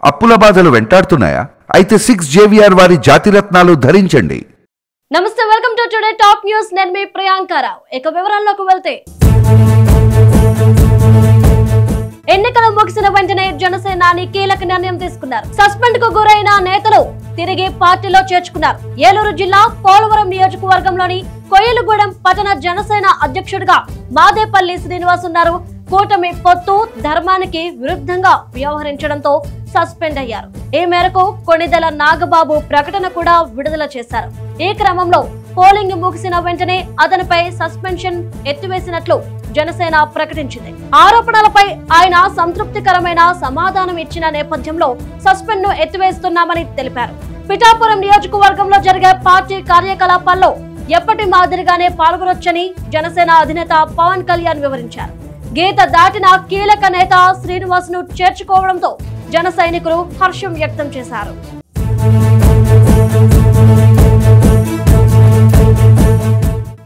అప్పుల బాధలు వెంటాడుతున్నాయా? అయితే 6 JVR వారి జాతిరత్నాలు ధరించండి. నమస్తే, welcome to today top news. నేను మీ ప్రియాంకరావు. ఇక వివరాల్లోకి వెళ్తే, ఎన్నికలు ముగిసిన వెంటనే జనసేనాని కీలక నిర్ణయం తీసుకున్నారు. సస్పెండ్ కు గురైన నేతలు తిరిగి పార్టీలో చేర్చుకున్నారు. ఏలూరు జిల్లా పోలవరం నియోజకవర్గంలోని కొయ్యలగూడెం పట్టణ జనసేన అధ్యక్షుడిగా మాదేపల్లి శ్రీనివాస్ ఉన్నారు. కూటమి పొత్తు ధర్మానికి విరుద్ధంగా వ్యవహరించడంతో సస్పెండ్ అయ్యారు. ఈ మేరకు కొణిదెల నాగబాబు ప్రకటన కూడా విడుదల చేశారు. ఈ క్రమంలో పోలింగ్ ముగిసిన వెంటనే అతనిపై సస్పెన్షన్ ఎత్తివేసినట్లు జనసేన ప్రకటించింది. ఆరోపణలపై ఆయన సంతృప్తికరమైన సమాధానం ఇచ్చిన నేపథ్యంలో సస్పెండ్ ను ఎత్తివేస్తున్నామని తెలిపారు. పిఠాపురం నియోజకవర్గంలో జరిగే పార్టీ కార్యకలాపాల్లో ఎప్పటి మాదిరిగానే పాల్గొనొచ్చని జనసేన అధినేత పవన్ కళ్యాణ్ వివరించారు. గీత దాటిన కీలక నేత శ్రీనివాస్ ను చేర్చుకోవడంతో జన సైనికులు హర్షం వ్యక్తం చేశారు.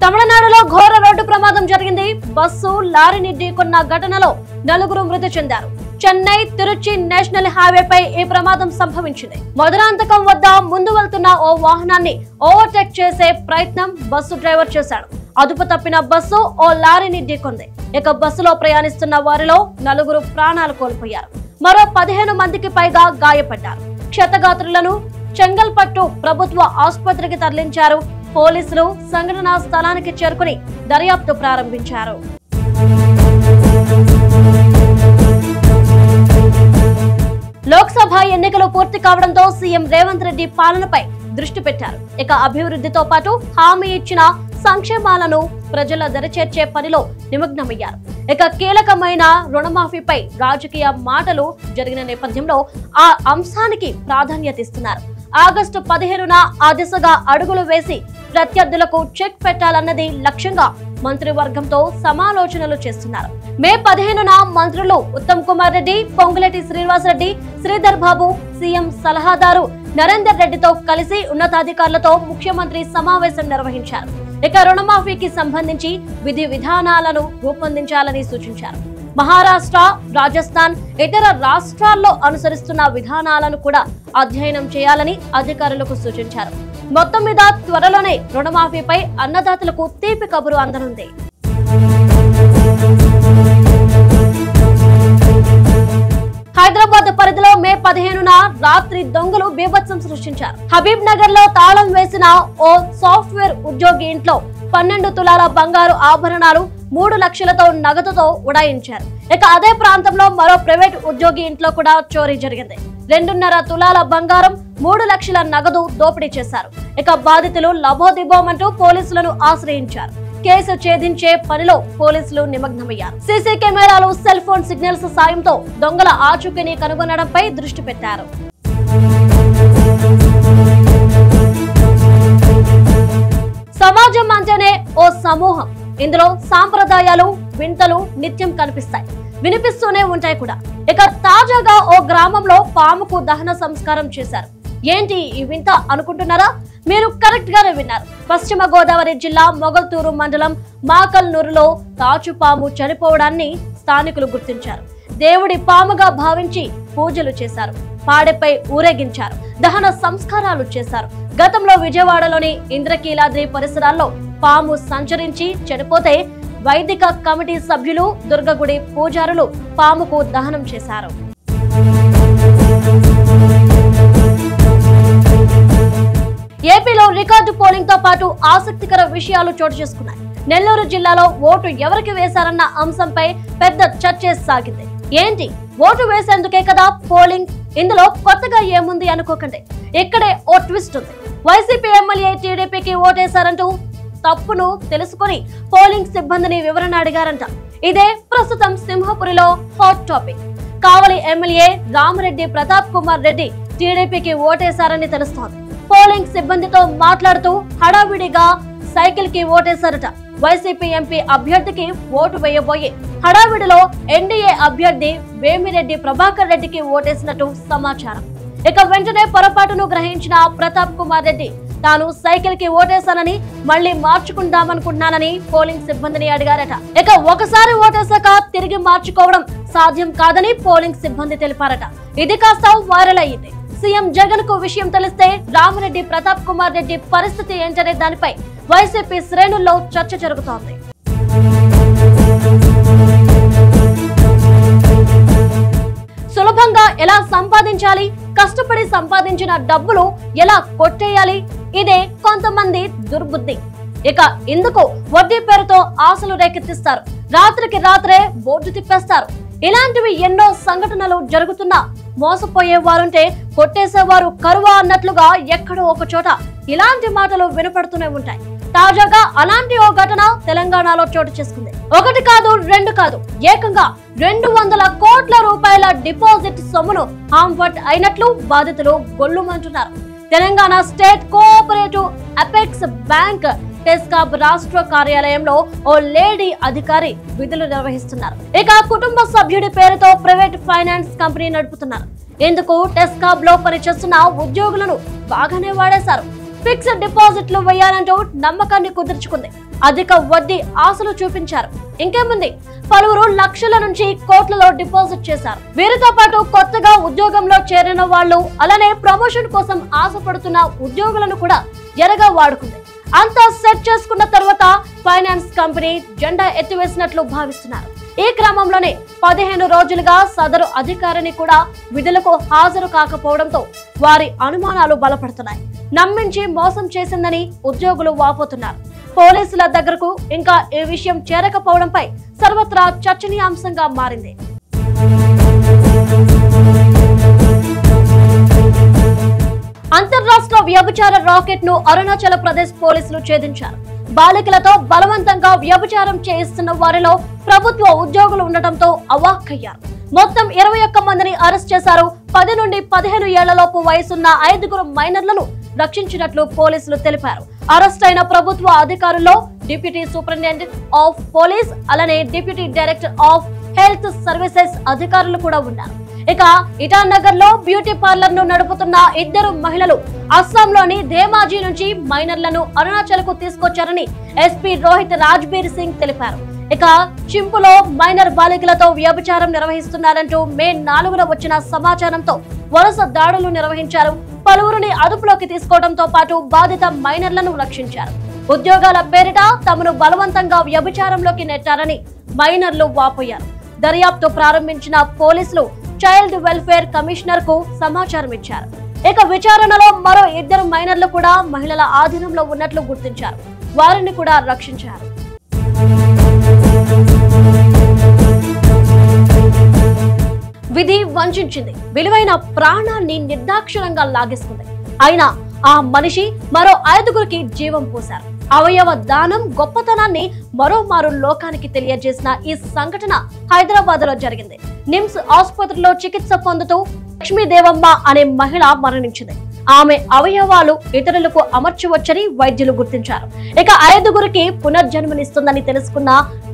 తమిళనాడులో ఘోర రోడ్డు ప్రమాదం జరిగింది. బస్సు లారీని ఢీకొన్న ఘటనలో 4 మృతి చెందారు. చెన్నై తిరుచి నేషనల్ హైవేపై ఈ ప్రమాదం సంభవించింది. మధురాంతకం వద్ద ముందు వెళ్తున్న ఓ వాహనాన్ని ఓవర్టేక్ చేసే ప్రయత్నం బస్సు డ్రైవర్ చేశాడు. అదుపు తప్పిన బస్సు ఓ లారీని ఢీకొంది. ఇక బస్సులో ప్రయాణిస్తున్న వారిలో 4 ప్రాణాలు కోల్పోయారు. మరో 15 మందికి పైగా గాయపడ్డారు. క్షతగాత్రులను చెంగల్పట్టు ప్రభుత్వ ఆసుపత్రికి తరలించారు. పోలీసులు సంఘటనా స్థలానికి చేరుకుని దర్యాప్తు ప్రారంభించారు. లోక్సభ ఎన్నికలు పూర్తి కావడంతో సీఎం రేవంత్ రెడ్డి పాలనపై దృష్టి పెట్టారు. ఇక అభివృద్ధితో పాటు హామీ ఇచ్చిన సంక్షేమాలను ప్రజల దరిచేర్చే పనిలో నిమగ్నమయ్యారు. ఇక కీలకమైన రుణమాఫీపై రాజకీయ మాటలు జరిగిన నేపథ్యంలో ఆ అంశానికి ప్రాధాన్యత ఇస్తున్నారు. ఆగస్టు 15న ఆ దిశగా అడుగులు వేసి ప్రత్యర్థులకు చెక్ పెట్టాలన్నది లక్ష్యంగా మంత్రివర్గంతో సమాలోచనలు చేస్తున్నారు. మే 15న మంత్రులు ఉత్తమ్ కుమార్ రెడ్డి, పొంగులేటి శ్రీనివాస్ రెడ్డి, శ్రీధర్ బాబు సీఎం సలహాదారు నరేందర్ రెడ్డితో కలిసి ఉన్నతాధికారులతో ముఖ్యమంత్రి సమావేశం నిర్వహించారు. ఇక రుణమాఫీకి సంబంధించి విధి విధానాలను రూపొందించాలని సూచించారు. మహారాష్ట్ర, రాజస్థాన్, ఇతర రాష్ట్రాల్లో అనుసరిస్తున్న విధానాలను కూడా అధ్యయనం చేయాలని అధికారులకు సూచించారు. మొత్తం మీద త్వరలోనే రుణమాఫీపై అన్నదాతలకు తీపి కబురు అందనుంది. హైదరాబాద్ పరిధిలో మే 15న రాత్రి దొంగలు బీభత్సం సృష్టించారు. హబీబ్ నగర్ లో తాళం వేసిన ఓ సాఫ్ట్వేర్ ఉద్యోగి ఇంట్లో 12 తులాల బంగారు ఆభరణాలు 3 లక్షలతో నగదుతో ఉడాయించారు. ఇక అదే ప్రాంతంలో మరో ప్రైవేట్ ఉద్యోగి ఇంట్లో కూడా చోరీ జరిగింది. 2.5 తులాల బంగారం, 3 లక్షల నగదు దోపిడీ చేశారు. ఇక బాధితులు లబోదిబోమంటూ పోలీసులను ఆశ్రయించారు. కేసు ఛేదించే పనిలో పోలీసులు నిమగ్నమయ్యారు. సీసీ కెమెరాలు, సెల్ ఫోన్ సిగ్నల్స్ సాయంతో దొంగల ఆచూకీని కనుగొనడంపై దృష్టి పెట్టారు. సమాజం అంటేనే ఓ సమూహం. ఇందులో సాంప్రదాయాలు, వింతలు నిత్యం కనిపిస్తాయి, వినిపిస్తూనే ఉంటాయి కూడా. ఇక తాజాగా ఓ గ్రామంలో పాముకు దహన సంస్కారం చేశారు. ఏంటి ఈ వింత అనుకుంటున్నారా? మీరు కరెక్ట్ గానే విన్నారు. పశ్చిమ గోదావరి జిల్లా మొగల్తూరు మండలం మాకల్నూరులో తాచుపాము చనిపోవడాన్ని స్థానికులు గుర్తించారు. దేవుడి పాముగా భావించి పూజలు చేశారు. పాడెపై ఊరేగించారు. దహన సంస్కారాలు చేశారు. గతంలో విజయవాడలోని ఇంద్రకీలాద్రి పరిసరాల్లో పాము సంచరించి చనిపోతే వైదిక కమిటీ సభ్యులు, దుర్గగుడి పూజారులు పాముకు దహనం చేశారు. ఏపీలో రికార్డు పోలింగ్ తో పాటు ఆసక్తికర విషయాలు చోటు చేసుకున్నాయి. నెల్లూరు జిల్లాలో ఓటు ఎవరికి వేశారన్న అంశంపై పెద్ద చర్చ సాగింది. ఏంటి, ఓటు వేసేందుకే కదా పోలింగ్, ఇందులో కొత్తగా ఏముంది అనుకోకండి. ఇక్కడే ఓ ట్విస్ట్ ఉంది. వైసీపీ ఎమ్మెల్యే టీడీపీకి ఓటేశారంటూ తప్పును తెలుసుకుని పోలింగ్ సిబ్బందిని వివరణ అడిగారంట. ఇదే ప్రస్తుతం సింహపురిలో హాట్ టాపిక్. కావలి ఎమ్మెల్యే రామరెడ్డి ప్రతాప్ కుమార్ రెడ్డి టీడీపీకి ఓటేశారని తెలుస్తోంది. పోలింగ్ సిబ్బందితో మాట్లాడుతూ హడావిడిగా సైకిల్ కి ఓటేశారట. వైసీపీ ఎంపీ అభ్యర్థికి ఓటు వేయబోయే హడావిడిలో ఎన్డీఏ అభ్యర్థి వేమిరెడ్డి ప్రభాకర్ రెడ్డికి ఓటేసినట్టు సమాచారం. ఇక వెంటనే పొరపాటును గ్రహించిన ప్రతాప్ కుమార్ రెడ్డి తాను సైకిల్ కి ఓటేశానని మళ్లీ మార్చుకుందామనుకుంటున్నానని పోలింగ్ సిబ్బందిని అడిగారట. ఇక ఒకసారి ఓటేశాక తిరిగి మార్చుకోవడం సాధ్యం కాదని పోలింగ్ సిబ్బంది తెలిపారట. ఇది కాస్త వైరల్ అయ్యింది. సీఎం జగన్ కు విషయం తెలిస్తే రామిరెడ్డి ప్రతాప్ కుమార్ రెడ్డి పరిస్థితి ఏంటనే దానిపై వైసీపీ శ్రేణుల్లో చర్చ జరుగుతోంది. సులభంగా ఎలా సంపాదించాలి, కష్టపడి సంపాదించిన డబ్బులు ఎలా కొట్టేయాలి, ఇదే కొంతమంది దుర్బుద్ధి. ఇక ఇందుకు వడ్డీ పేరుతో ఆశలు రేకెత్తిస్తారు. రాత్రికి రాత్రే బోర్డు తిప్పేస్తారు. ఇలాంటివి ఎన్నో సంఘటనలు జరుగుతున్నా మోసపోయేవారుంటే కొట్టేసేవారు కరువా అన్నట్లుగా ఎక్కడో ఒక చోట ఇలాంటి మాటలు వినపడుతూనే ఉంటాయి. తాజాగా అలాంటి ఓ ఘటన తెలంగాణలో చోటు చేసుకుంది. ఒకటి కాదు, రెండు కాదు, ఏకంగా 200 కోట్ల రూపాయల డిపాజిట్ సొమ్మును హాంవర్ట్ అయినట్లు బాధితులు గొల్లుమంటున్నారు. Telangana state cooperative apex bank TESCAB రాష్ట్ర కార్యాలయంలో ఓ లేడీ అధికారి విధులు నిర్వహిస్తున్నారు. ఇక కుటుంబ సభ్యుడి పేరుతో ప్రైవేట్ ఫైనాన్స్ కంపెనీ నడుపుతున్నారు. ఇందుకు టెస్కాబ్ లో పనిచేస్తున్న ఉద్యోగులను బాగానే వాడేశారు. ఫిక్స్డ్ డిపాజిట్లు వేయాలంటూ నమ్మకాన్ని కుదుర్చుకుంది. అధిక వడ్డీ ఆశలు చూపించారు. ఇంకేముంది, పలువురు లక్షల నుంచి కోట్లలో డిపాజిట్ చేశారు. వీరితో పాటు కొత్తగా ఉద్యోగంలో చేరిన వాళ్ళు, అలానే ప్రమోషన్ కోసం ఆశపడుతున్న ఉద్యోగులను కూడా ఎరగా వాడుకుంది. అంతా సెట్ చేసుకున్న తర్వాత ఫైనాన్స్ కంపెనీ జెండా ఎత్తివేసినట్లు భావిస్తున్నారు. ఈ క్రమంలోనే 15 రోజులుగా సదరు అధికారిని కూడా విధులకు హాజరు కాకపోవడంతో వారి అనుమానాలు బలపడుతున్నాయి. నమ్మించి మోసం చేసిందని ఉద్యోగులు వాపోతున్నారు. పోలీసుల దగ్గరకు ఇంకా ఈ విషయం చేరకపోవడంపై సర్వత్రా చర్చనీయాంశంగా మారింది. అంతర్రాష్ట్ర వ్యభిచార రాకెట్ ను అరుణాచల్ ప్రదేశ్ పోలీసులు ఛేదించారు. బాలికలతో బలవంతంగా వ్యభిచారం చేయిస్తున్న వారిలో ప్రభుత్వ ఉద్యోగులు ఉండటంతో అవాక్కయ్యారు. మొత్తం 21 మందిని అరెస్ట్ చేశారు. 10 నుండి 15 ఏళ్లలోపు వయసున్న 5 మైనర్లను రక్షించినట్లు పోలీసులు తెలిపారు. అరెస్ట్ అయిన ప్రభుత్వ అధికారుల్లో డిప్యూటీ సూపరింటెండెంట్ ఆఫ్ పోలీస్, అలానే deputy director of health services అధికారులు కూడా ఉన్నారు. ఇక ఇటానగర్ లో బ్యూటీ పార్లర్ ను నడుపుతున్న 2 మహిళలు అస్సాంలోని ధేమాజీ నుంచి మైనర్లను అరుణాచల్ కు తీసుకొచ్చారని ఎస్పీ రోహిత్ రాజ్బీర్ సింగ్ తెలిపారు. ఇక చింపులో మైనర్ బాలికలతో వ్యభిచారం నిర్వహిస్తున్నారంటూ మే 4న వచ్చిన సమాచారంతో వరుస దాడులు నిర్వహించారు. పలువురిని అదుపులోకి తీసుకోవడంతో పాటు బాధిత మైనర్లను రక్షించారు. ఉద్యోగాల పేరిట తమను బలవంతంగా వ్యభిచారంలోకి నెట్టారని మైనర్లు వాపోయారు. దర్యాప్తు ప్రారంభించిన పోలీసులు చైల్డ్ వెల్ఫేర్ కమిషనర్ కు సమాచారం ఇచ్చారు. ఇక విచారణలో మరో 2 మైనర్లు కూడా మహిళల ఆధీనంలో ఉన్నట్లు గుర్తించారు. వారిని కూడా రక్షించారు. విధి వంచింది. విలువైన ప్రాణాన్ని నిర్దాక్షిణంగా లాగేసుకుంది. అయినా ఆ మనిషి మరో 5గురికి జీవం పోశారు. అవయవ దానం గొప్పతనాన్ని మరోమారు లోకానికి తెలియజేసిన ఈ సంఘటన హైదరాబాద్ లో జరిగింది. నిమ్స్ ఆసుపత్రిలో చికిత్స పొందుతూ లక్ష్మీదేవమ్మ అనే మహిళ మరణించింది. ఆమె అవయవాలు ఇతరులకు అమర్చవచ్చని వైద్యులు గుర్తించారు. ఇక 5గురికి పునర్జన్మనిస్తుందని తెలుసుకున్న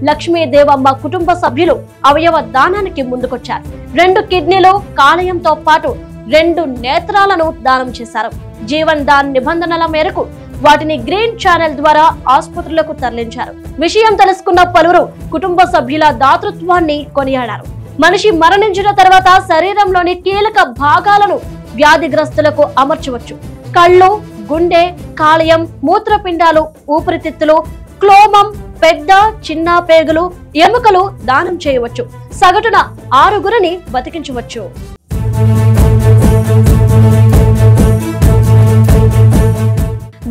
లక్ష్మీదేవమ్మ కుటుంబ సభ్యులు అవయవ దానానికి ముందుకొచ్చారు. 2 కిడ్నీలు, కాలేయంతో పాటు 2 నేత్రాలను దానం చేశారు. జీవన్ దాన్ నిబంధనల మేరకు వాటిని గ్రీన్ ఛానల్ ద్వారా ఆసుపత్రులకు తరలించారు. విషయం తెలుసుకున్న పలువురు కుటుంబ సభ్యుల దాతృత్వాన్ని కొనియాడారు. మనిషి మరణించిన తర్వాత శరీరంలోని కీలక భాగాలను వ్యాధిగ్రస్తులకు అమర్చవచ్చు. కళ్ళు, గుండె, కాలేయం, మూత్రపిండాలు, ఊపిరితిత్తులు, క్లోమం, పెద్ద చిన్న పేగులు, ఎముకలు దానం చేయవచ్చు. సగటున 6గురిని బతికించవచ్చు.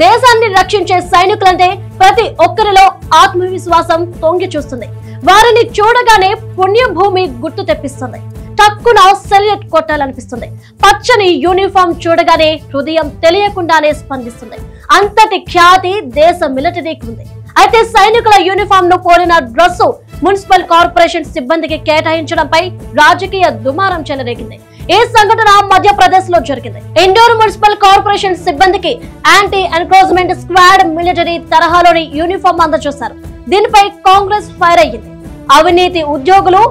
దేశాన్ని రక్షించే సైనికులంటే ప్రతి ఒక్కరిలో ఆత్మవిశ్వాసం తొంగి చూస్తుంది. వారిని చూడగానే పుణ్యభూమి గుర్తు తెప్పిస్తుంది. టక్కున సెల్యూట్ కొట్టాలనిపిస్తుంది. పచ్చని యూనిఫామ్ చూడగానే హృదయం తెలియకుండానే స్పందిస్తుంది. అంతటి ఖ్యాతి దేశ మిలిటరీకి ఉంది. అయితే సైనికుల యూనిఫామ్ ను పోలిన డ్రెస్సు మున్సిపల్ కార్పొరేషన్ సిబ్బందికి కేటాయించడంపై రాజకీయ దుమారం చెలరేగింది. ఈ సంఘటన మధ్యప్రదేశ్ లో జరిగింది. ఇండోర్ మున్సిపల్ కార్పొరేషన్ సిబ్బందికి యాంటీ ఎన్క్రోచ్మెంట్ స్క్వాడ్ మిలిటరీ తరహాలోని యూనిఫామ్ అందజేశారు. దీనిపై కాంగ్రెస్ ఫైర్ అయ్యింది. అవినీతి ఉద్యోగులు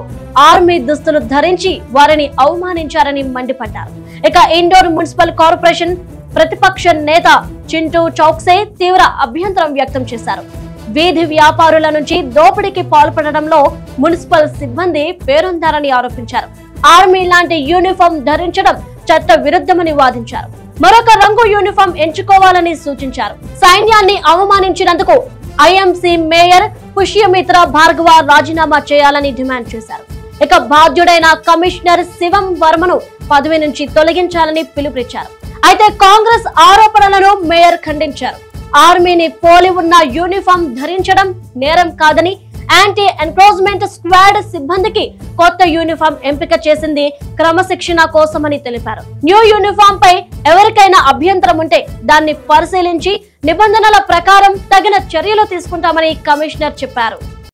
ఆర్మీ దుస్తులు ధరించి వారిని అవమానించారని మండిపడ్డారు. ఇక ఇండోర్ మున్సిపల్ కార్పొరేషన్ ప్రతిపక్ష నేత చింటూ చౌక్సే తీవ్ర అభ్యంతరం వ్యక్తం చేశారు. వీధి వ్యాపారుల నుంచి దోపిడీకి పాల్పడడంలో మున్సిపల్ సిబ్బంది పేరొందారని ఆరోపించారు. ఆర్మీ లాంటి యూనిఫామ్ ధరించడం చట్ట విరుద్ధమని వాదించారు. మరొక రంగు యూనిఫామ్ ఎంచుకోవాలని సూచించారు. సైన్యాన్ని అవమానించినందుకు ఐఎంసీ మేయర్ పుష్యమిత్ర భార్గవ రాజీనామా చేయాలని డిమాండ్ చేశారు. ఇక బాధ్యుడైన కమిషనర్ శివం వర్మను పదవి నుంచి తొలగించాలని పిలుపునిచ్చారు. అయితే కాంగ్రెస్ ఆరోపణలను మేయర్ ఖండించారు. ఆర్మీని పోలి ఉన్న యూనిఫామ్ ధరించడం నేరం కాదని, యాంటీ ఎన్క్రోచ్మెంట్ స్క్వాడ్ సిబ్బందికి కొత్త యూనిఫామ్ ఎంపిక చేసింది క్రమశిక్షణ కోసమని తెలిపారు. న్యూ యూనిఫామ్ పై ఎవరికైనా అభ్యంతరం ఉంటే దాన్ని పరిశీలించి నిబంధనల ప్రకారం తగిన చర్యలు తీసుకుంటామని కమిషనర్ చెప్పారు.